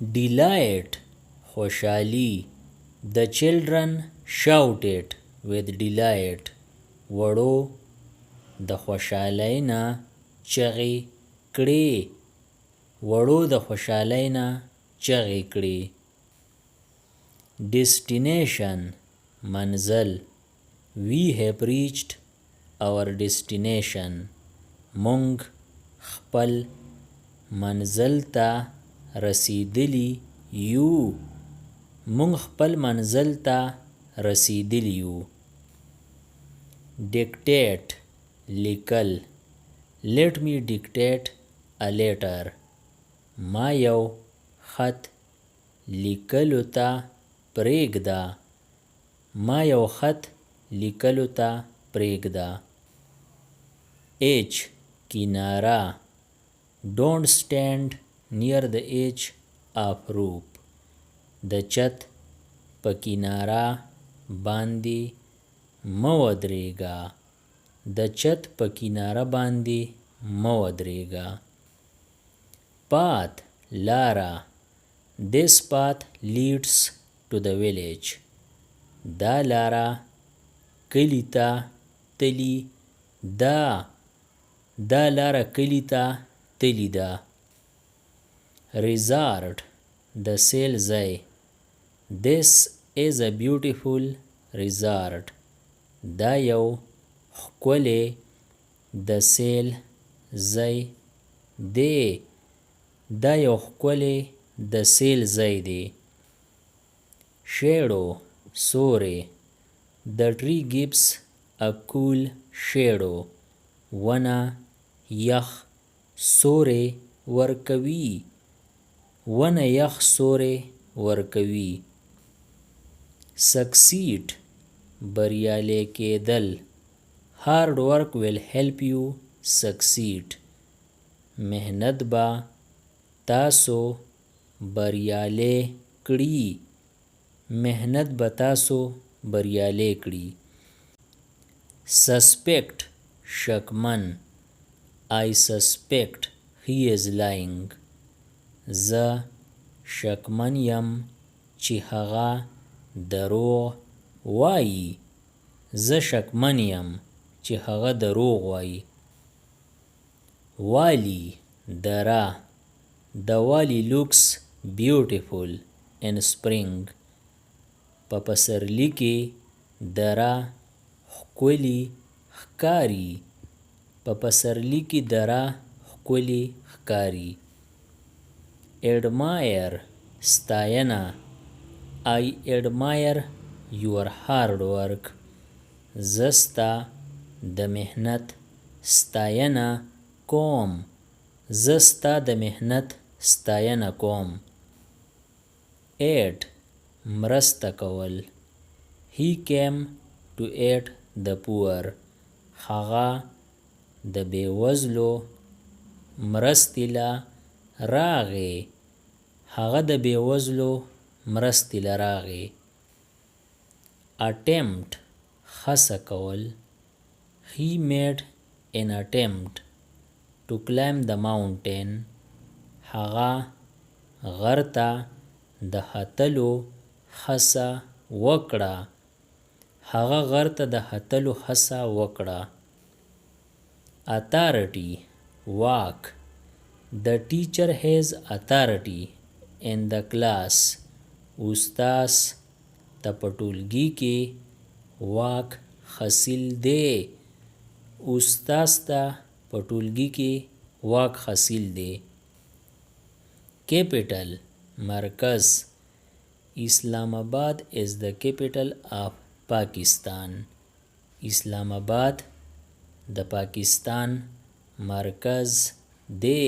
delight خوشحالی. The children shouted with delight. وړو د خوشحالۍ نه چغې کړې. وړو د خوشحالۍ نه چغې کړې. Destination منزل. We have reached our destination. مونږ خپل منزل ته رسیدلی یو. مونږ خپل منزل ته رسیدلی یو. Dictate لیکل. Let me dictate a letter. ما یو خط لیکلو ته پرېږده. ما یو خط لیکلو ته پرېږده. H کناره. Don't stand near the edge of roof. د چت په کناره باندې مه ودرېږه. د چت په کناره باندې مه ودرېږه. Path لاره. This path leads to the village. دا لاره کلي ته تلي ده. دا لاره کلي ته تلي ده. Resort د سیل ځای. This is a beautiful resort. دا یو ښکلی د سیل ځای دی. دا یو ښکلی د سیل ځای دی. Shadow سوری. The tree gives a cool shadow. ونه یخ سوری ورکوي. ونه یخ سوری ورکوي. Succeed بریالی کېدل. Hard work will help you succeed. محنت به تاسو بریالی کړي. محنت به تاسو بریالی کړي. Suspect شکمن. I suspect he is lying. زه شکمن یم چې هغه دروغ وایي. زه شکمن یم چې هغه دروغ وایي. والی دره. The valley looks beautiful in spring. په پسرلي کې دره ښکلي ښکاري. په پسرلي کې دره ښکلي ښکاري. Admire ستاینه. I admire your hard work. زه ستا د محنت ستاینه کوم. زه ستا د محنت ستاینه کوم. Aid مرسته کول. He came to aid the poor. هغه د بېوزلو مرستې له راغی. هغه د بېوزلو مرستې له راغی. Attempt هڅه کول. He made an attempt to climb the mountain. هغه غر ته د ختلو هڅه وکړه. هغه غر ته د ختلو هڅه وکړه. Authority واک. The teacher has authority in the class. استاذ ته په ټولګي کې واک حاصل دی. استاذ ته په ټولګي کې واک حاصل دی. Capital مرکز. اسلام آباد is the capital of Pakistan. اسلام آباد د پاکستان مرکز دی.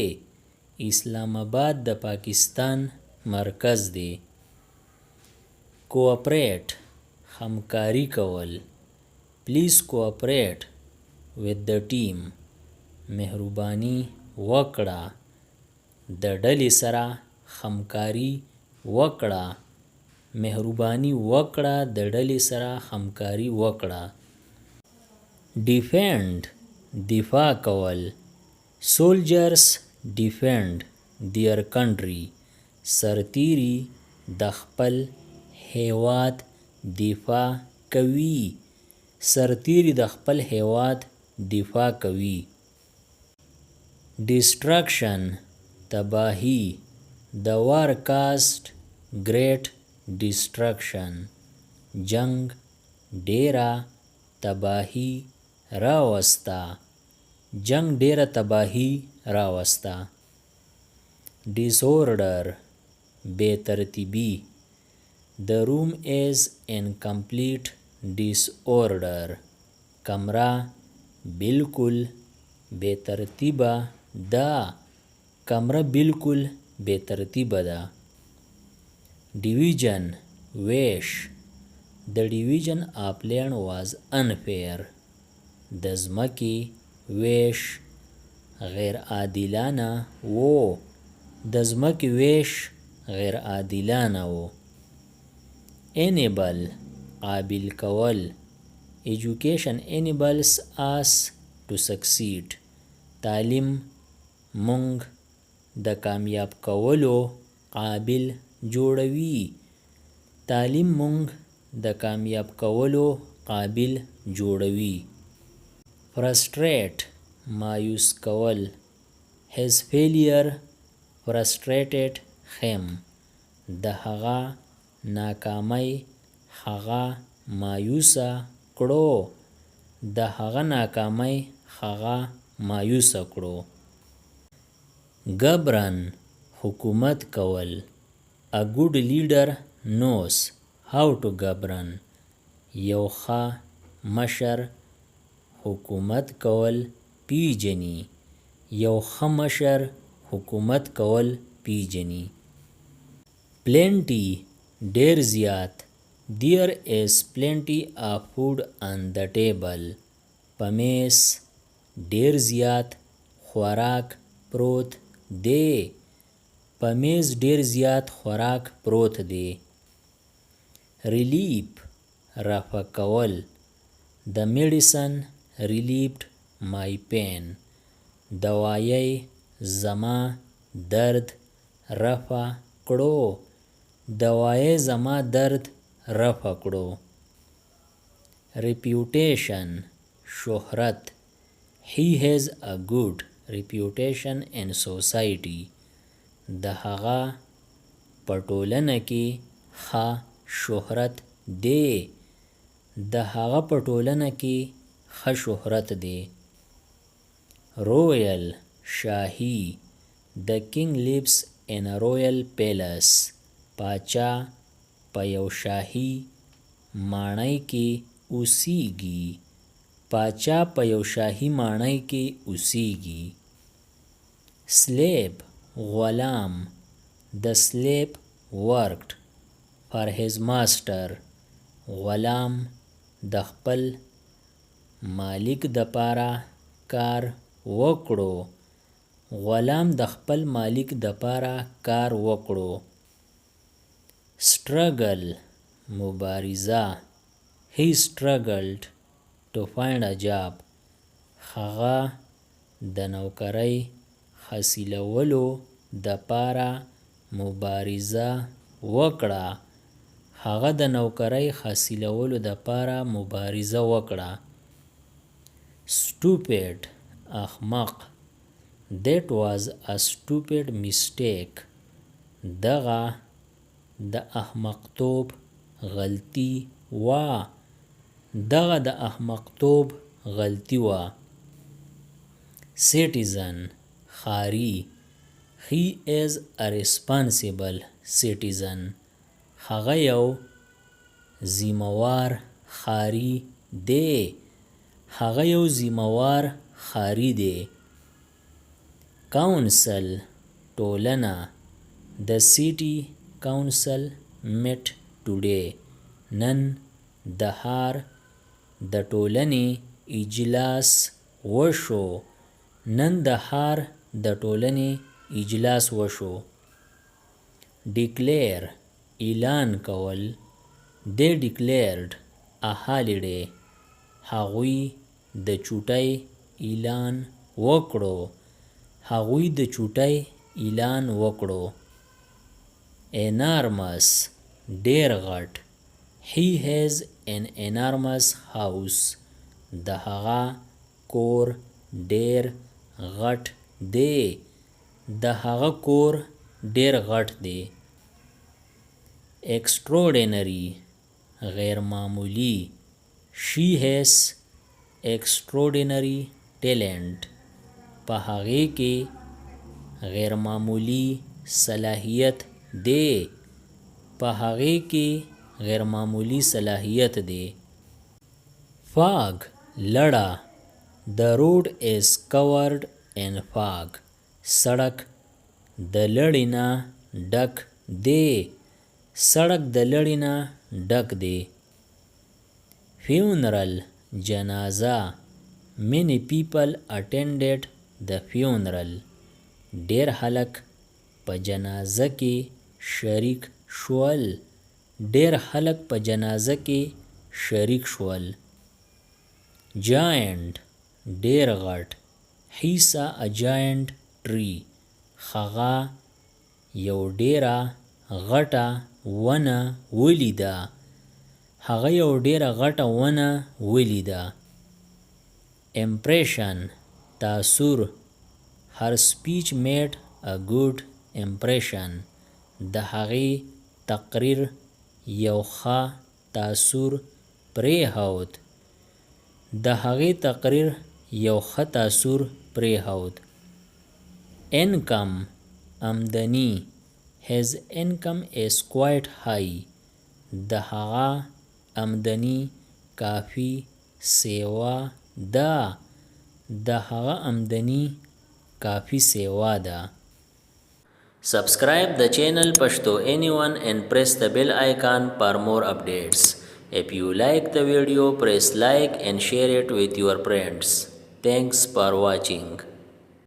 اسلام آباد د پاکستان مرکز دی. Cooperate همکاری کول. Please cooperate with the team. مهرباني وکړه. د ډلې سره همکاري وکړه. مهرباني وکړه د ډلې سره همکاري وکړه. Defend دفاع کول. Soldiers defend their country. سرتیری د خپل هیواد دفاع کوي. سرتیری د خپل هیواد دفاع کوي. Destruction تباهی. The war caused great destruction. جنگ ډیره تباهی راوسته. جنگ ډیره تباهی راوسته. Disorder بے ترتیبی. The room is in complete disorder. کمره بالکل بے ترتیبه ده. کمره بالکل بے ترتیبه ده. Division ویش. The division of land was unfair. د ځمکې ویش غیر عادلانه و. د ځمکې ویش غیر عادلانه و. Enable قابل کول. Education enables us to succeed. تعلیم مونږ د کامیاب کولو قابل جوړوي. تعلیم مونږ د کامیاب کولو قابل جوړوي. Frustrate مایوس کول. His failure frustrated him. د هغه ناکامۍ هغه مایوسه کړو. د هغه ناکامۍ هغه مایوسه کړو. Govern حکومت کول. A good leader knows how to govern. یو ښه مشر حکومت کول پیژني. یو ښه مشر حکومت کول پیژني. Plenty ډیر زیات. There is plenty of food on the table. په میز ډیر زیات خوراک پروت دی. په میز ډیر زیات خوراک پروت دی. Relief رفع کول. The medicine relieved my pain. دوایی زما درد رفع کړو. دوایی زما درد رفع کړو. Reputation شهرت. He has a good reputation in society. د هغه په ټولنه کې ښه شهرت دی. د هغه په ټولنه کې ښه شهرت دی. Royal شاهي. The king lives in a royal palace. پاچا په یو شاهي ماڼۍ کې اوسیږي. پاچا په یو شاهي ماڼۍ کې اوسیږي. Slave غلام. The slave worked for his master. غلام د خپل مالک د پاره کار وکړو. غلام د خپل مالک د پاره کار وکړو. Struggle مبارزه. He struggled to find a job. هغه د نوکرۍ حاصلولو د پاره مبارزه وکړه. هغه د نوکرۍ حاصلولو د پاره مبارزه وکړه. Stupid احمق. That was a stupid mistake. دغه د احمقتوب غلطي وه. دغه د احمقتوب غلطي وه. Citizen ښاري. He is a responsible citizen. هغه یو ذمہوار ښاري دی. هغه یو ذمہوار ښاري دی. Council ټولنه. The city council met today. نن د ښار د ټولنې اجلاس وشو. نن د ښار د ټولنې اجلاس وشو. Declare اعلان کول. They declared a holiday. هغوی د چوټۍ اعلان وکړو. هغوی د چوټۍ اعلان وکړو. enormous ډیر غټ. he has an enormous house د هغه کور ډیر غټ دی. د هغه کور ډیر غټ دی. extraordinary غیر معمولی. she has extraordinary talent په هغې کې غیر معمولی صلاحیت دی. په هغې کې غیر معمولی صلاحیت دی. fog لړه. the road is covered in fog سړک د لړې نه ډک دی. سړک د لړې نه ډک دی. funeral جنازه. many people attended the funeral ډیر خلک په جنازه کې شریک شول. ډیر خلک په جنازه کې شریک شول. giant ډیر غټ. he saw a giant tree هغه یو ډیره غټه ونه ولیده. هغه یو ډیره غټه ونه ولیده. impression تاثر. her speech made a good impression د هغې تقریر یو ښه تاثر پرېښود. د هغې تقریر یو ښه تاثر پرېښود. income آمدني. his income is quite high د هغه آمدني کافي سیوا ده. د هغه آمدني کافي سیوا ده. Subscribe the channel Pashto Anyone and press the bell icon for more updates. If you like the video, press like and share it with your friends. Thanks for watching.